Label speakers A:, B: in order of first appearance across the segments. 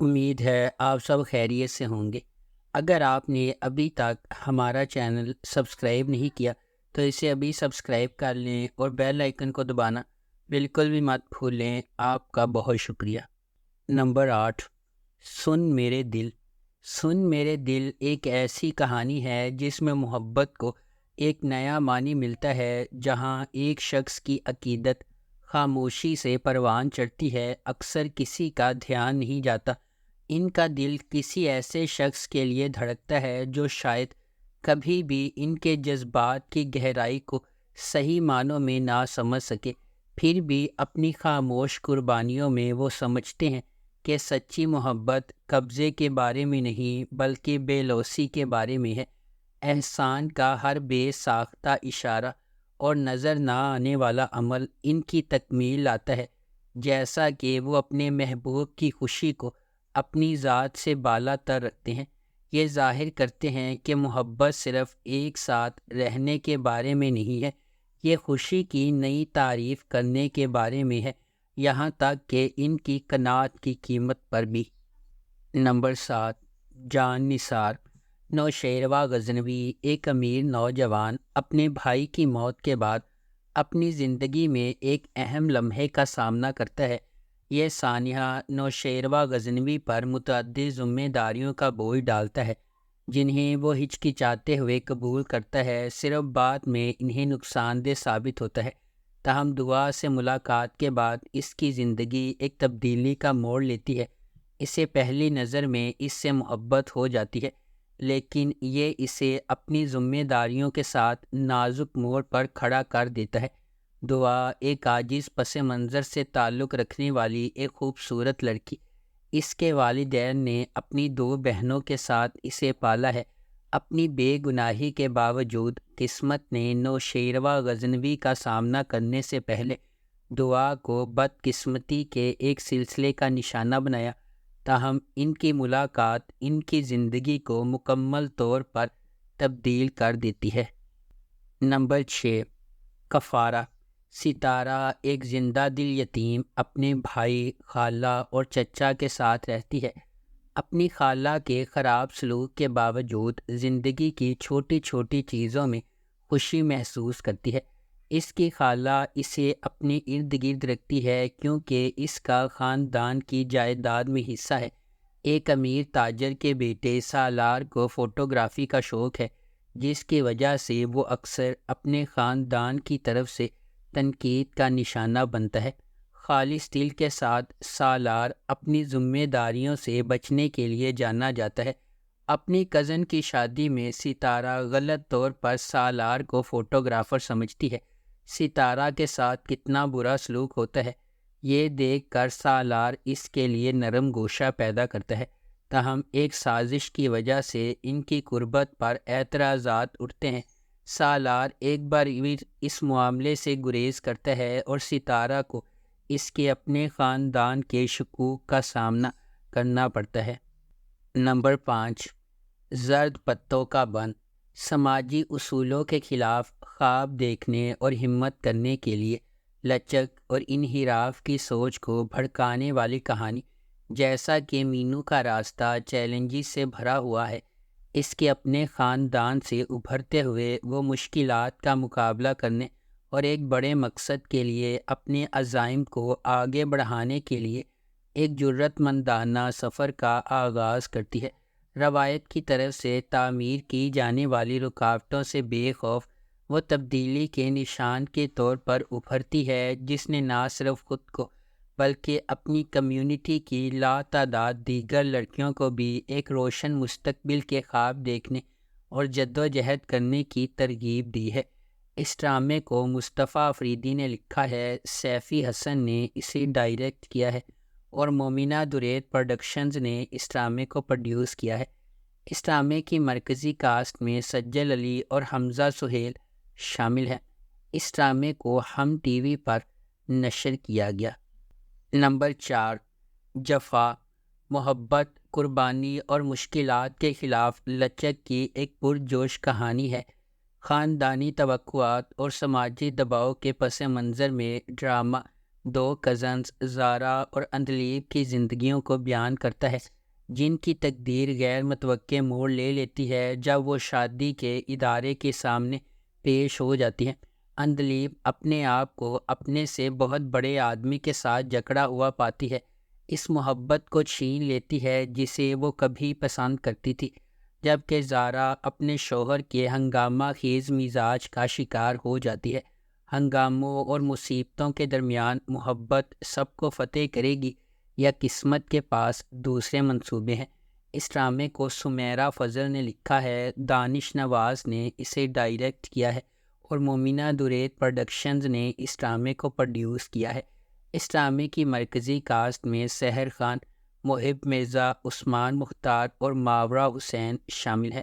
A: امید ہے آپ سب خیریت سے ہوں گے۔ اگر آپ نے ابھی تک ہمارا چینل سبسکرائب نہیں کیا تو اسے ابھی سبسکرائب کر لیں اور بیل آئیکن کو دبانا بالکل بھی مت بھولیں۔ آپ کا بہت شکریہ۔ نمبر 8، سن میرے دل۔ سن میرے دل ایک ایسی کہانی ہے جس میں محبت کو ایک نیا معنی ملتا ہے۔ جہاں ایک شخص کی عقیدت خاموشی سے پروان چڑھتی ہے، اکثر کسی کا دھیان نہیں جاتا۔ ان کا دل کسی ایسے شخص کے لیے دھڑکتا ہے جو شاید کبھی بھی ان کے جذبات کی گہرائی کو صحیح معنوں میں نہ سمجھ سکے، پھر بھی اپنی خاموش قربانیوں میں وہ سمجھتے ہیں کہ سچی محبت قبضے کے بارے میں نہیں بلکہ بے لوثی کے بارے میں ہے۔ احسان کا ہر بے ساختہ اشارہ اور نظر نہ آنے والا عمل ان کی تکمیل لاتا ہے، جیسا کہ وہ اپنے محبوب کی خوشی کو اپنی ذات سے بالا تر رکھتے ہیں۔ یہ ظاہر کرتے ہیں کہ محبت صرف ایک ساتھ رہنے کے بارے میں نہیں ہے، یہ خوشی کی نئی تعریف کرنے کے بارے میں ہے، یہاں تک کہ ان کی قناعت کی قیمت پر بھی۔ نمبر 7، جان نثار۔ نوشیروہ غزنوی ایک امیر نوجوان اپنے بھائی کی موت کے بعد اپنی زندگی میں ایک اہم لمحے کا سامنا کرتا ہے۔ یہ سانحہ نوشیروہ غزنوی پر متعدد ذمہ داریوں کا بوجھ ڈالتا ہے جنہیں وہ ہچکچاتے ہوئے قبول کرتا ہے، صرف بعد میں انہیں نقصان دہ ثابت ہوتا ہے۔ تاہم دعا سے ملاقات کے بعد اس کی زندگی ایک تبدیلی کا موڑ لیتی ہے۔ اسے پہلی نظر میں اس سے محبت ہو جاتی ہے، لیکن یہ اسے اپنی ذمہ داریوں کے ساتھ نازک موڑ پر کھڑا کر دیتا ہے۔ دعا ایک عاجز پس منظر سے تعلق رکھنے والی ایک خوبصورت لڑکی۔ اس کے والدین نے اپنی 2 بہنوں کے ساتھ اسے پالا ہے۔ اپنی بے گناہی کے باوجود قسمت نے نوشیروہ غزنوی کا سامنا کرنے سے پہلے دعا کو بدقسمتی کے ایک سلسلے کا نشانہ بنایا، تاہم ان کی ملاقات ان کی زندگی کو مکمل طور پر تبدیل کر دیتی ہے۔ نمبر 6، کفارہ۔ ستارہ ایک زندہ دل یتیم اپنے بھائی، خالہ اور چچا کے ساتھ رہتی ہے۔ اپنی خالہ کے خراب سلوک کے باوجود زندگی کی چھوٹی چھوٹی چیزوں میں خوشی محسوس کرتی ہے۔ اس کی خالہ اسے اپنے ارد گرد رکھتی ہے کیونکہ اس کا خاندان کی جائیداد میں حصہ ہے۔ ایک امیر تاجر کے بیٹے سالار کو فوٹوگرافی کا شوق ہے، جس کی وجہ سے وہ اکثر اپنے خاندان کی طرف سے تنقید کا نشانہ بنتا ہے۔ خالص دل کے ساتھ سالار اپنی ذمہ داریوں سے بچنے کے لیے جانا جاتا ہے۔ اپنی کزن کی شادی میں ستارہ غلط طور پر سالار کو فوٹوگرافر سمجھتی ہے۔ ستارہ کے ساتھ کتنا برا سلوک ہوتا ہے، یہ دیکھ کر سالار اس کے لیے نرم گوشہ پیدا کرتا ہے، تاہم ایک سازش کی وجہ سے ان کی قربت پر اعتراضات اٹھتے ہیں۔ سالار ایک بار اس معاملے سے گریز کرتا ہے اور ستارہ کو اس کے اپنے خاندان کے شکوک کا سامنا کرنا پڑتا ہے۔ نمبر 5، زرد پتوں کا بن۔ سماجی اصولوں کے خلاف خواب دیکھنے اور ہمت کرنے کے لیے لچک اور انحراف کی سوچ کو بھڑکانے والی کہانی۔ جیسا کہ مینو کا راستہ چیلنجز سے بھرا ہوا ہے، اس کے اپنے خاندان سے ابھرتے ہوئے وہ مشکلات کا مقابلہ کرنے اور ایک بڑے مقصد کے لیے اپنے عزائم کو آگے بڑھانے کے لیے ایک جرأت مندانہ سفر کا آغاز کرتی ہے۔ روایت کی طرف سے تعمیر کی جانے والی رکاوٹوں سے بے خوف وہ تبدیلی کے نشان کے طور پر ابھرتی ہے، جس نے نہ صرف خود کو بلکہ اپنی کمیونٹی کی لاتعداد دیگر لڑکیوں کو بھی ایک روشن مستقبل کے خواب دیکھنے اور جدوجہد کرنے کی ترغیب دی ہے۔ اس ڈرامے کو مصطفیٰ افریدی نے لکھا ہے، سیفی حسن نے اسے ڈائریکٹ کیا ہے اور مومنہ درید پروڈکشنز نے اس ڈرامے کو پروڈیوس کیا ہے۔ اس ڈرامے کی مرکزی کاسٹ میں سجل علی اور حمزہ سہیل شامل ہیں۔ اس ڈرامے کو ہم ٹی وی پر نشر کیا گیا۔ نمبر 4، جفا۔ محبت، قربانی اور مشکلات کے خلاف لچک کی ایک پرجوش کہانی ہے۔ خاندانی توقعات اور سماجی دباؤ کے پس منظر میں ڈرامہ دو کزنز زارا اور اندلیب کی زندگیوں کو بیان کرتا ہے، جن کی تقدیر غیر متوقع موڑ لے لیتی ہے جب وہ شادی کے ادارے کے سامنے پیش ہو جاتی ہے۔ اندلیب اپنے آپ کو اپنے سے بہت بڑے آدمی کے ساتھ جکڑا ہوا پاتی ہے، اس محبت کو چھین لیتی ہے جسے وہ کبھی پسند کرتی تھی، جبکہ زارا اپنے شوہر کے ہنگامہ خیز مزاج کا شکار ہو جاتی ہے۔ ہنگاموں اور مصیبتوں کے درمیان محبت سب کو فتح کرے گی یا قسمت کے پاس دوسرے منصوبے ہیں؟ اس ڈرامے کو سمیرہ فضل نے لکھا ہے، دانش نواز نے اسے ڈائریکٹ کیا ہے اور مومنہ درید پروڈکشنز نے اس ڈرامے کو پروڈیوس کیا ہے۔ اس ڈرامے کی مرکزی کاسٹ میں سحر خان، محب مرزا، عثمان مختار اور ماورا حسین شامل ہے۔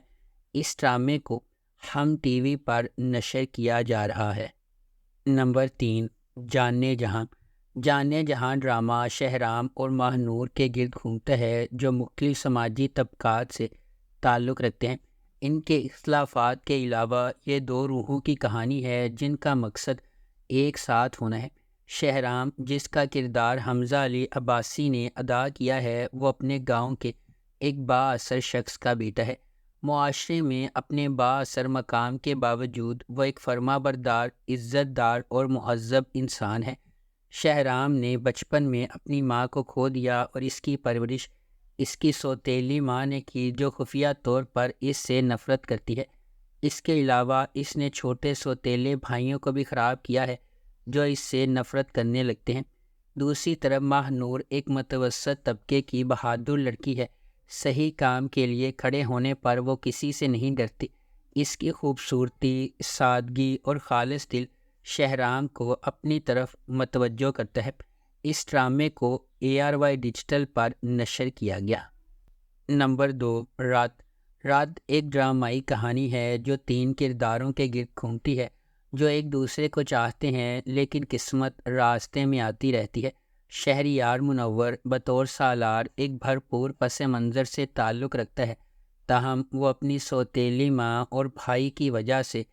A: اس ڈرامے کو ہم ٹی وی پر نشر کیا جا رہا ہے۔ نمبر 3، جانے جہاں۔ جانے جہاں ڈرامہ شہرام اور ماہ نور کے گرد گھومتا ہے، جو مختلف سماجی طبقات سے تعلق رکھتے ہیں۔ ان کے اختلافات کے علاوہ یہ دو روحوں کی کہانی ہے جن کا مقصد ایک ساتھ ہونا ہے۔ شہرام، جس کا کردار حمزہ علی عباسی نے ادا کیا ہے، وہ اپنے گاؤں کے ایک بااثر شخص کا بیٹا ہے۔ معاشرے میں اپنے بااثر مقام کے باوجود وہ ایک فرما بردار، عزت دار اور مہذب انسان ہے۔ شہرام نے بچپن میں اپنی ماں کو کھو دیا اور اس کی پرورش اس کی سوتیلی ماں نے کی، جو خفیہ طور پر اس سے نفرت کرتی ہے۔ اس کے علاوہ اس نے چھوٹے سوتیلے بھائیوں کو بھی خراب کیا ہے، جو اس سے نفرت کرنے لگتے ہیں۔ دوسری طرف ماہ نور ایک متوسط طبقے کی بہادر لڑکی ہے، صحیح کام کے لیے کھڑے ہونے پر وہ کسی سے نہیں ڈرتی۔ اس کی خوبصورتی، سادگی اور خالص دل شہرام کو اپنی طرف متوجہ کرتا ہے۔ اس ڈرامے کو ARY ڈیجیٹل پر نشر کیا گیا۔ نمبر 2، رات۔ رات ایک ڈرامائی کہانی ہے جو 3 کرداروں کے گرد گھومتی ہے، جو ایک دوسرے کو چاہتے ہیں لیکن قسمت راستے میں آتی رہتی ہے۔ شہریار منور بطور سالار ایک بھرپور پس منظر سے تعلق رکھتا ہے، تاہم وہ اپنی سوتیلی ماں اور بھائی کی وجہ سے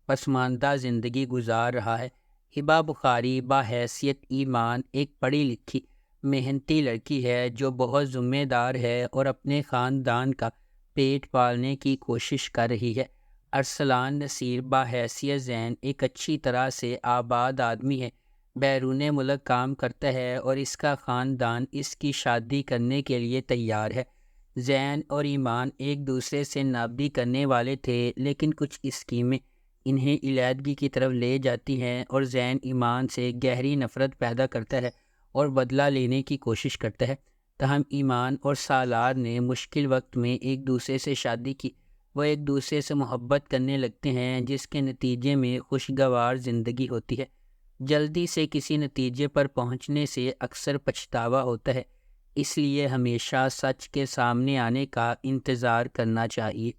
A: پسماندہ زندگی گزار رہا ہے۔ ہبہ بخاری بحیثیت ایمان ایک پڑھی لکھی محنتی لڑکی ہے جو بہت ذمہ دار ہے اور اپنے خاندان کا پیٹ پالنے کی کوشش کر رہی ہے۔ ارسلان نصیر بحیثیت زین ایک اچھی طرح سے آباد آدمی ہے، بیرون ملک کام کرتا ہے اور اس کا خاندان اس کی شادی کرنے کے لیے تیار ہے۔ زین اور ایمان ایک دوسرے سے نابدی کرنے والے تھے، لیکن کچھ اسکیمیں انہیں علیحدگی کی طرف لے جاتی ہیں اور زین ایمان سے گہری نفرت پیدا کرتا ہے اور بدلہ لینے کی کوشش کرتا ہے۔ تاہم ایمان اور سالار نے مشکل وقت میں ایک دوسرے سے شادی کی۔ وہ ایک دوسرے سے محبت کرنے لگتے ہیں، جس کے نتیجے میں خوشگوار زندگی ہوتی ہے۔ جلدی سے کسی نتیجے پر پہنچنے سے اکثر پچھتاوا ہوتا ہے، اس لیے ہمیشہ سچ کے سامنے آنے کا انتظار کرنا چاہیے۔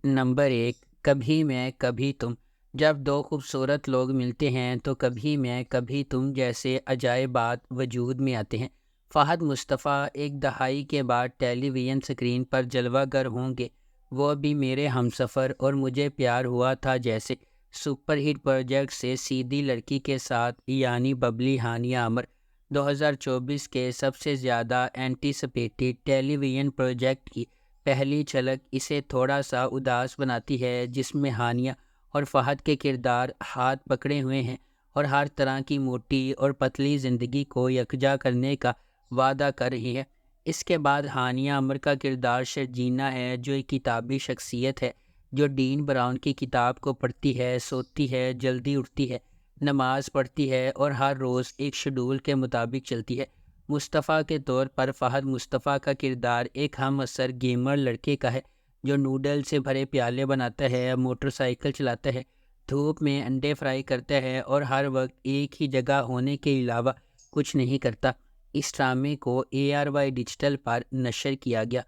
A: نمبر 1، کبھی میں کبھی تم۔ جب دو خوبصورت لوگ ملتے ہیں تو کبھی میں کبھی تم جیسے عجائبات وجود میں آتے ہیں۔ فہد مصطفیٰ ایک دہائی کے بعد ٹیلی ویژن سکرین پر جلوہ گر ہوں گے، وہ بھی میرے ہمسفر اور مجھے پیار ہوا تھا جیسے سپر ہٹ پروجیکٹ سے سیدھی لڑکی کے ساتھ، یعنی ببلی ہانیہ عمر 2024 کے سب سے زیادہ اینٹیسپیٹڈ ٹیلی ویژن پروجیکٹ کی پہلی جھلک اسے تھوڑا سا اداس بناتی ہے، جس میں ہانیہ اور فہد کے کردار ہاتھ پکڑے ہوئے ہیں اور ہر طرح کی موٹی اور پتلی زندگی کو یکجا کرنے کا وعدہ کر رہی ہے۔ اس کے بعد ہانیہ عمر کا کردار شرجینہ ہے، جو ایک کتابی شخصیت ہے جو ڈین براؤن کی کتاب کو پڑھتی ہے، سوتی ہے، جلدی اٹھتی ہے، نماز پڑھتی ہے اور ہر روز ایک شیڈول کے مطابق چلتی ہے۔ مصطفیٰ کے طور پر فہد مصطفیٰ کا کردار ایک ہم عصر گیمر لڑکے کا ہے جو نوڈل سے بھرے پیالے بناتا ہے، موٹر سائیکل چلاتا ہے، دھوپ میں انڈے فرائی کرتا ہے اور ہر وقت ایک ہی جگہ ہونے کے علاوہ کچھ نہیں کرتا۔ اس ڈرامے کو ARY ڈیجیٹل پر نشر کیا گیا۔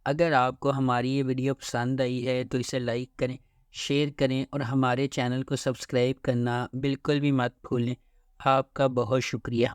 A: اگر آپ کو ہماری یہ ویڈیو پسند آئی ہے تو اسے لائک کریں، شیئر کریں اور ہمارے چینل کو سبسکرائب کرنا بالکل بھی مت بھولیں۔ آپ کا بہت شکریہ۔